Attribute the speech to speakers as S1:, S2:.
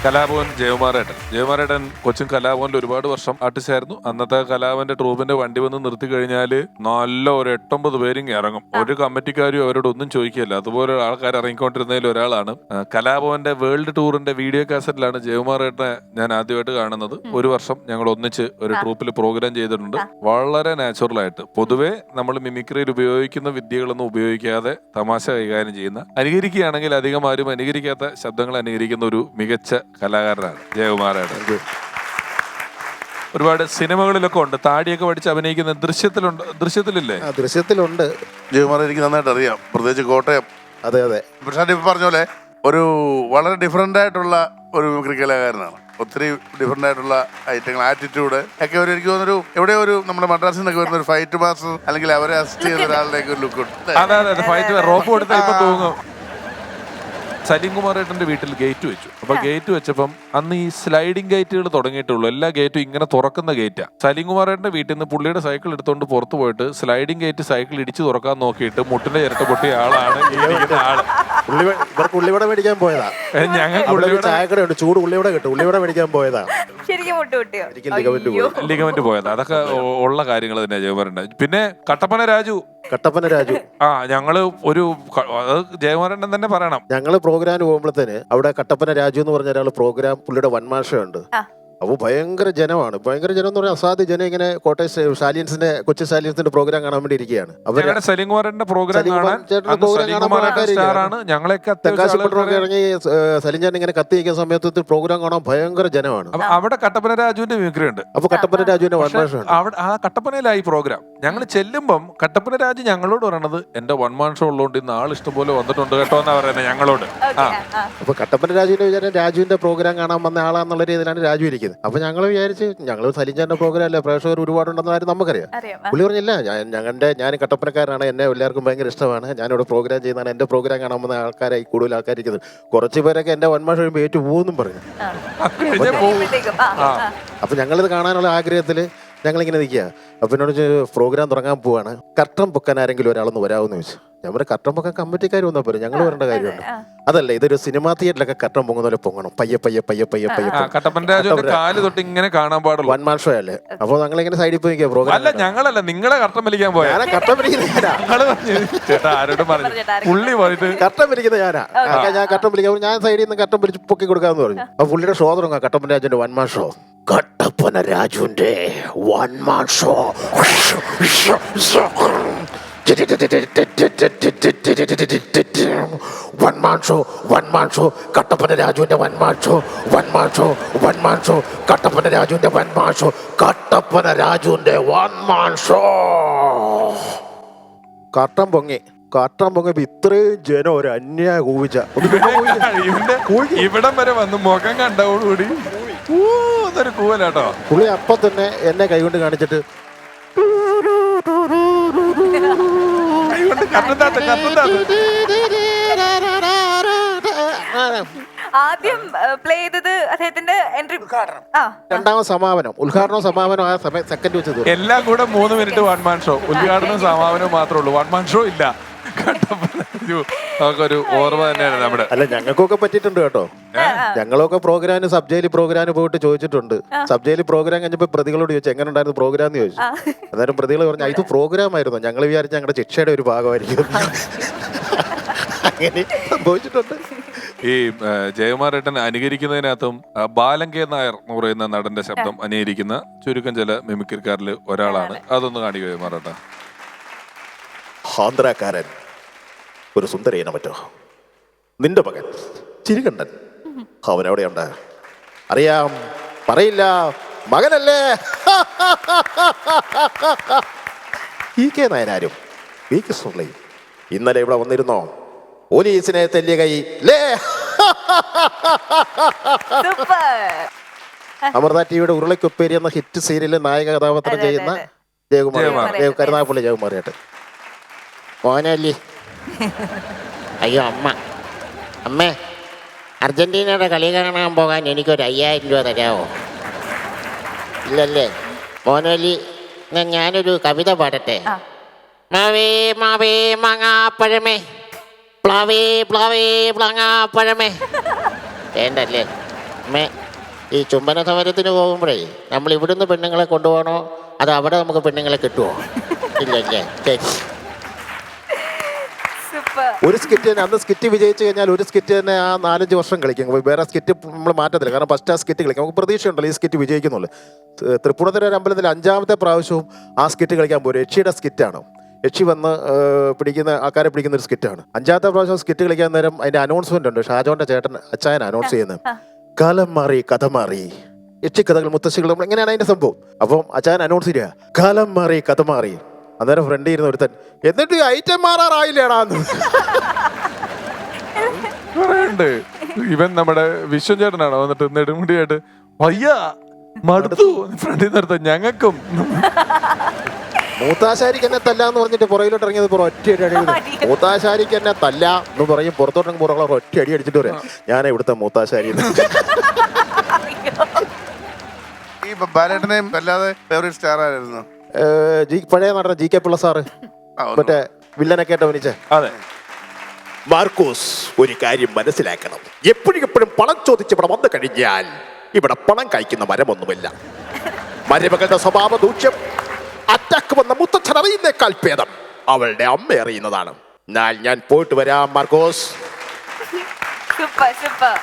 S1: കലാഭവൻ ജയകുമാരേട്ടൻ കൊച്ചിൻ കലാഭവനിൽ ഒരുപാട് വർഷം ആർട്ടിസ്റ്റ്. അന്നത്തെ കലാഭവന്റെ ട്രൂപ്പിന്റെ വണ്ടി വന്ന് നിർത്തി കഴിഞ്ഞാല് നല്ല ഒരു 8-9 പേരും ഇറങ്ങും. ഒരു കമ്മിറ്റിക്കാരും അവരോട് ഒന്നും ചോദിക്കില്ല. അതുപോലെ ആൾക്കാർ ഇറങ്ങിക്കൊണ്ടിരുന്നതിൽ ഒരാളാണ്. കലാഭവന്റെ വേൾഡ് ടൂറിന്റെ വീഡിയോ കാസറ്റിലാണ് ജയകുമാരേട്ടനെ ഞാൻ ആദ്യമായിട്ട് കാണുന്നത്. ഒരു വർഷം ഞങ്ങൾ ഒന്നിച്ച് ഒരു ട്രൂപ്പിൽ പ്രോഗ്രാം ചെയ്തിട്ടുണ്ട്. വളരെ നാച്ചുറൽ ആയിട്ട്, പൊതുവെ നമ്മൾ മിമിക്രിയിൽ ഉപയോഗിക്കുന്ന വിദ്യകളൊന്നും ഉപയോഗിക്കാതെ തമാശ കൈകാര്യം ചെയ്യുന്ന, അനുകരിക്കുകയാണെങ്കിൽ അധികം ആരും അനുകരിക്കാത്ത ശബ്ദങ്ങൾ അനുകരിക്കുന്ന ഒരു മികച്ച കലാകാരനാണ് ജയകുമാരേട്ടൻ. ഒരുപാട് സിനിമകളിലൊക്കെ ഉണ്ട്. താടിയൊക്കെ പഠിച്ച് അഭിനയിക്കുന്ന ദൃശ്യത്തിലില്ലേ?
S2: ദൃശ്യത്തിലുണ്ട്.
S3: ജയകുമാരൻ എനിക്ക് നന്നായിട്ട് അറിയാം, പ്രത്യേകിച്ച് കോട്ടയം.
S2: അതെ അതെ.
S3: പ്രശാന്ത് ഇപ്പൊ പറഞ്ഞ പോലെ ഒരു വളരെ ഡിഫറെന്റ് ആയിട്ടുള്ള ഒരു മിമിക്രി കലാകാരനാണ്. ഒത്തിരി ഡിഫറെന്റ് ആയിട്ടുള്ള ഐറ്റങ്ങൾ, ആറ്റിറ്റ്യൂഡ് ഒക്കെ എനിക്ക് തോന്നുന്നു എവിടെയോ ഒരു നമ്മുടെ മദ്രാസിൽ നിന്നൊക്കെ വരുന്ന ഒരു ഫൈറ്റ് മാസ്റ്റർ അല്ലെങ്കിൽ അവരെ അസിസ്റ്റ് ചെയ്ത ഒരാളുടെ ഒരു ലുക്ക് ഉണ്ട്.
S1: അതെ, ഫൈറ്റ് റോപ്പ് കൊടുത്താൽ ഇപ്പൊ തോന്നും. സലീം കുമാരേട്ടന്റെ വീട്ടിൽ ഗേറ്റ് വെച്ചു. അപ്പൊ ഗേറ്റ് വെച്ചപ്പം അന്ന് ഈ സ്ലൈഡിംഗ് ഗേറ്റുകൾ തുടങ്ങിയിട്ടുള്ളൂ. എല്ലാ ഗേറ്റും ഇങ്ങനെ തുറക്കുന്ന ഗേറ്റാ. സലീം കുമാരേട്ടന്റെ വീട്ടിൽ നിന്ന് പുള്ളിയുടെ സൈക്കിൾ എടുത്തോണ്ട് പുറത്തു പോയിട്ട് സ്ലൈഡിംഗ് ഗേറ്റ് സൈക്കിൾ ഇടിച്ചു തുറക്കാൻ നോക്കിയിട്ട് മുട്ടിന്റെ ചിരട്ട പൊട്ടിയ ആളാണ് ഈ ഇരിക്കുന്ന ആള്.
S2: ഉള്ളിവട മേടിക്കാൻ പോയതാ.
S1: ഞങ്ങൾ
S2: ചായക്കടയുണ്ട്, ചൂട് ഉള്ളിവട കിട്ടും. ഉള്ളിവട മേടിക്കാൻ പോയതാ.
S1: ലിഗമെന്റ് പോയത്. അതൊക്കെ ഉള്ള കാര്യങ്ങൾ തന്നെ ജയകുമാരൻ. പിന്നെ കട്ടപ്പന രാജു. ഞങ്ങള് ഒരു ജയകുമാരൻ തന്നെ പറയണം.
S2: ഞങ്ങള് പ്രോഗ്രാം പോകുമ്പോഴത്തേന് അവിടെ കട്ടപ്പന രാജു എന്ന് പറഞ്ഞ ഒരാൾ പ്രോഗ്രാം, പുള്ളിയുടെ വൻമാഷയുണ്ട്. അപ്പൊ ഭയങ്കര ജനമാണ്. ഭയങ്കര ജനം എന്ന് പറഞ്ഞാൽ അസാധ്യ ജനം. ഇങ്ങനെ കോട്ടയം സാലിയൻസിന്റെ, കൊച്ചി സാലിയൻസിന്റെ പ്രോഗ്രാം കാണാൻ വേണ്ടി ഇരിക്കുകയാണ്.
S1: സലീംകുമാറിന്റെ പ്രോഗ്രാം
S2: ഇറങ്ങി സലിഞ്ചാൻ ഇങ്ങനെ കത്തിയിരിക്കുന്ന സമയത്ത് പ്രോഗ്രാം കാണാൻ ഭയങ്കര ജനമാണ്.
S1: അവിടെ കട്ടപ്പന രാജുവിന്റെ മിമിക്രി ഉണ്ട്.
S2: അപ്പൊ കട്ടപ്പന രാജുവിന്റെ വൻമാഷുണ്ട്.
S1: അവിടെ ആ കട്ടപ്പനയിലായി പ്രോഗ്രാം. ഞങ്ങൾ ചെല്ലുമ്പം കട്ടപ്പന രാജു ഞങ്ങളോട് പറയണത്, എന്റെ വൺമാൻ ഷോ ഉള്ളതുകൊണ്ട് ഇന്ന് ആൾ ഇഷ്ടംപോലെ വന്നിട്ടുണ്ട് കേട്ടോ എന്നാ പറയുന്നത് ഞങ്ങളോട്.
S2: അപ്പൊ കട്ടപ്പന രാജുവിന്റെ വിചാരം രാജുവിന്റെ പ്രോഗ്രാം കാണാൻ വന്ന ആളാന്നുള്ള രീതിയിലാണ് രാജു ഇരിക്കുന്നത്. അപ്പൊ ഞങ്ങൾ വിചാരിച്ച് ഞങ്ങൾ സലിഞ്ചാന്റെ പ്രോഗ്രാം അല്ലേ, പ്രേക്ഷകർ ഒരുപാടുണ്ടെന്ന കാര്യം നമുക്കറിയാം. പുള്ളി പറഞ്ഞില്ല, ഞാൻ കട്ടപ്പനക്കാരനാണ്, എന്നെ എല്ലാവർക്കും ഭയങ്കര ഇഷ്ടമാണ്, ഞാനിവിടെ പ്രോഗ്രാം ചെയ്യുന്നതാണ്, എന്റെ പ്രോഗ്രാം കാണാൻ വന്ന ആൾക്കാരായി കൂടുതൽ ആൾക്കാർ ഇരിക്കുന്നത്. കുറച്ച് പേരൊക്കെ എന്റെ വൻമാഷ കഴിയുമ്പോൾ ഏറ്റു പോകുമെന്നും പറഞ്ഞു. അപ്പൊ ഞങ്ങളിത് കാണാനുള്ള ആഗ്രഹത്തില് ഞങ്ങളിങ്ങനെ നിൽക്കുക. അപ്പൊ എന്നോട് പ്രോഗ്രാം തുടങ്ങാൻ പോവാണ്, കർട്ടൻ പൊക്കാൻ ആരെങ്കിലും ഒരാളൊന്ന് വരാമെന്ന് ചോദിച്ചു. ഞാൻ പറഞ്ഞ കർട്ടൻ പൊക്കാൻ കമ്മിറ്റിക്കാർ വന്നാൽ പോലും, ഞങ്ങൾ വരേണ്ട കാര്യമുണ്ട്. അതല്ല, ഇതൊരു സിനിമാ തിയേറ്ററിലൊക്കെ കർട്ടൻ പൊങ്ങുന്ന പോലെ പൊങ്ങണം, പയ്യെ പയ്യെ പയ്യെ പയ്യെ പയ്യെ. വൺമാൻ ഷോ അല്ലേ. അപ്പൊ ഞങ്ങളിങ്ങനെ സൈഡിൽ പോയി നിൽക്കുക. പ്രോഗ്രാം
S1: അല്ല, ഞങ്ങളല്ല, നിങ്ങളെ കർട്ടൻ വലിക്കാൻ പോയാ.
S2: കർട്ടൻ വലിക്കുന്ന ഞാനാ. ഞാൻ കർട്ടൻ വലിക്കാൻ, ഞാൻ സൈഡിൽ നിന്ന് കർട്ടൻ വലിച്ച് പൊക്കി കൊടുക്കാന്ന് പറഞ്ഞു. അപ്പൊ പുള്ളിയുടെ ഷോ തുടങ്ങാം, കട്ടപ്പന രാജുവിന്റെ വൺമാൻ ഷോ. കട്ടപ്പന രാജുവിന്റെ one man show. One man show Kattappana രാജുവിന്റെ വൺമാൻ ഷോ. കട്ടപ്പന രാജുവിന്റെ വൺമാൻ ഷോ. കട്ടപ്പന രാജുവിന്റെ വൺമാൻ ഷോ. കട്ടൻ പൊങ്ങിയപ്പോ ഇത്രയും ജനം ഒരു അന്യായ കൂവിച്ച
S1: ഇവിടം വരെ വന്ന് മുഖം കണ്ടോടുകൂടി അതൊരു കൂവലാട്ടോ.
S2: പുള്ളി അപ്പൊ തന്നെ എന്നെ കൈകൊണ്ട് കാണിച്ചിട്ട്
S4: ആദ്യം പ്ലേ ചെയ്തത് അദ്ദേഹത്തിന്റെ എൻട്രി,
S2: രണ്ടാമത് സമാപനം, ഉദ്ഘാടനവും സമാപനം ആ സെക്കൻഡ് വെച്ചത്.
S1: എല്ലാം കൂടെ 3 മിനിറ്റ് വൺമാൻ ഷോ. ഉദ്ഘാടനവും സമാപനവും മാത്രമേ ഉള്ളൂ, വൺമാൻ ഷോ ഇല്ല. ഒരു ഓർമ്മ തന്നെയാണ് നമ്മുടെ.
S2: അല്ല, ഞങ്ങൾക്കൊക്കെ പറ്റിയിട്ടുണ്ട് കേട്ടോ. ഞങ്ങളൊക്കെ പ്രോഗ്രാമിന് സബ് ജയിലിൽ പ്രോഗ്രാമിന് പോയിട്ട് ചോദിച്ചിട്ടുണ്ട്. സബ് ജയിലിൽ പ്രോഗ്രാം കഴിഞ്ഞപ്പോൾ പ്രതികളോട് ചോദിച്ചു എങ്ങനെ ഉണ്ടായിരുന്നു പ്രോഗ്രാം എന്ന് ചോദിച്ചു. അന്നേരം പ്രതികൾ പറഞ്ഞു ഇത് പ്രോഗ്രാം ആയിരുന്നു, ഞങ്ങൾ വിചാരിച്ച ഞങ്ങളുടെ ശിക്ഷയുടെ ഒരു ഭാഗമായിരിക്കും. അങ്ങനെ സംഭവിച്ചിട്ടുണ്ട്.
S1: ഈ ജയകുമാരേട്ടൻ അനുകരിക്കുന്നതിനകത്തും ബാലൻ കെ നായർ എന്ന് പറയുന്ന നടന്റെ ശബ്ദം അനുകരിക്കുന്ന ചുരുക്കം ചില മിമിക്രിക്കാരിൽ ഒരാളാണ്. അതൊന്ന് കാണിക്കുക ജയകുമാരേട്ട.
S2: ആന്ധ്രാക്കാരൻ, ഒരു സുന്ദരേന മറ്റോ, നിന്റെ മകൻ ചിരികണ്ഠൻ അവനവിടെയുണ്ട്. അറിയാം, പറയില്ല, മകനല്ലേ. കെ നായനാരും പി കൃഷ്ണപിള്ളയും ഇന്നലെ ഇവിടെ വന്നിരുന്നോ? പോലീസിനെ തല്ലിയ കൈ ലേ. അമൃത ടിവിയുടെ ഉരുളക്കൊപ്പേരി എന്ന ഹിറ്റ് സീരിയലിൽ നായക കഥാപാത്രം ചെയ്യുന്ന ജയകുമാർ, കരുനാഗപ്പള്ളി ജയകുമാറിയായിട്ട്. മോനല്ലേ?
S5: അയ്യോ അമ്മേ, അർജന്റീനയുടെ കളി കാണാൻ പോകാൻ എനിക്കൊരു 5000 രൂപ തരാമോ? ഇല്ലല്ലേ മോനോലി, ഞാനൊരു കവിത പാടട്ടെ. മാവേ മാവേ മാങ്ങാപ്പഴമേ, പ്ലാവേ പ്ലാവേ പ്ലാങ്ങാപ്പഴമേ. വേണ്ടല്ലേ? അമ്മേ ഈ ചുംബന സമരത്തിന് പോകുമ്പോഴേ നമ്മൾ ഇവിടുന്ന് പെണ്ണുങ്ങളെ കൊണ്ടുപോകണോ അത് അവിടെ നമുക്ക് പെണ്ണുങ്ങളെ കിട്ടുമോ? ഇല്ലല്ലേ, ശരി.
S4: സൂപ്പർ.
S2: ഒരു സ്കിറ്റ് തന്നെ അന്ന് സ്കിറ്റ് വിജയിച്ചു കഴിഞ്ഞാൽ ഒരു സ്കിറ്റ് തന്നെ ആ 4-5 വർഷം കളിക്കും. വേറെ സ്കിറ്റ് നമ്മൾ മാറ്റത്തില്ല, കാരണം ഫസ്റ്റ് ആ സ്കിറ്റ് കളിക്കും. നമുക്ക് പ്രതീക്ഷയുണ്ടല്ലോ ഈ സ്കിറ്റ് വിജയിക്കുന്നുള്ളൂ. തൃപ്പൂണിത്തുറ ഒരു അമ്പലത്തിൽ 5-ാമത്തെ പ്രാവശ്യവും ആ സ്കിറ്റ് കളിക്കാൻ പോരും. യക്ഷിയുടെ സ്കിറ്റാണ്. യക്ഷി വന്ന് പിടിക്കുന്ന ആൾക്കാരെ പിടിക്കുന്ന ഒരു സ്കിറ്റാണ്. 5-ാമത്തെ പ്രാവശ്യം സ്കിറ്റ് കളിക്കാൻ നേരം അതിന്റെ അനൗൺസ്മെന്റ് ഉണ്ട്. ഷാജോന്റെ ചേട്ടൻ അച്ചായൻ അനൗൺസ് ചെയ്യുന്നത്. കാലം മാറി കഥ മാറി, യക്ഷി കഥകൾ മുത്തശ്ശികൾ, നമ്മൾ എങ്ങനെയാണ് അതിന്റെ സംഭവം. അപ്പം അച്ചായൻ അനൗൺസ് ചെയ്യുക, കാലം മാറി കഥ മാറി. അന്നേരം ഫ്രണ്ട് ഇരുന്ന് ഒരുത്തൻ, എന്നിട്ട് ഐറ്റം മാറാറായില്ലേടാന്ന്.
S1: പറയുന്നുണ്ട്. ഇവൻ നമ്മുടെ വിശ്വൻ ചേട്ടനാണ് വന്നിട്ട് നെടുമുടിയായിട്ട് വയ്യ മടുത്തു ഫ്രണ്ടിൽ നിർത്താൻ ഞങ്ങൾക്കും.
S2: മൂത്താശാരിക്ക് എന്നെ തല്ല എന്ന് പറഞ്ഞിട്ട് പുറകിലോട്ട് ഇറങ്ങിയത് ഒറ്റ അടി അടി. മൂത്താശാരിക്ക് എന്നെ തല്ല എന്ന് പറയും, പുറത്തോട്ട് പുറകുള്ള ഒറ്റ അടി അടിച്ചിട്ട് പറയാം ഞാൻ ഇവിടുത്തെ മൂത്താശാരി.
S3: ഈ ബാലേട്ടനെയും അല്ലാതെ ഫേവറേറ്റ് സ്റ്റാർ ആയിരുന്നു?
S2: പഴയ നടൻ GK പിള്ള സാറ്, മറ്റേ വില്ലനൊക്കെ ആയിട്ട് അഭിനയിച്ചേ.
S1: അതെ.
S2: മാർക്കോസ്, ഒരു കാര്യം മനസ്സിലാക്കണം, എപ്പോഴും പണം ചോദിച്ച് ഇവിടെ വന്നു കഴിഞ്ഞാൽ ഇവിടെ പണം കഴിക്കുന്ന മരമൊന്നുമില്ല. മരുമകളുടെ സ്വഭാവ ദൂഷ്യം അറ്റാക്ക് വന്ന മുത്തച്ഛൻ അറിയുന്നേക്കാൾ ഭേദം അവളുടെ അമ്മ അറിയുന്നതാണ്. ഞാൻ പോയിട്ട് വരാം മാർക്കോസ്.
S4: Super super.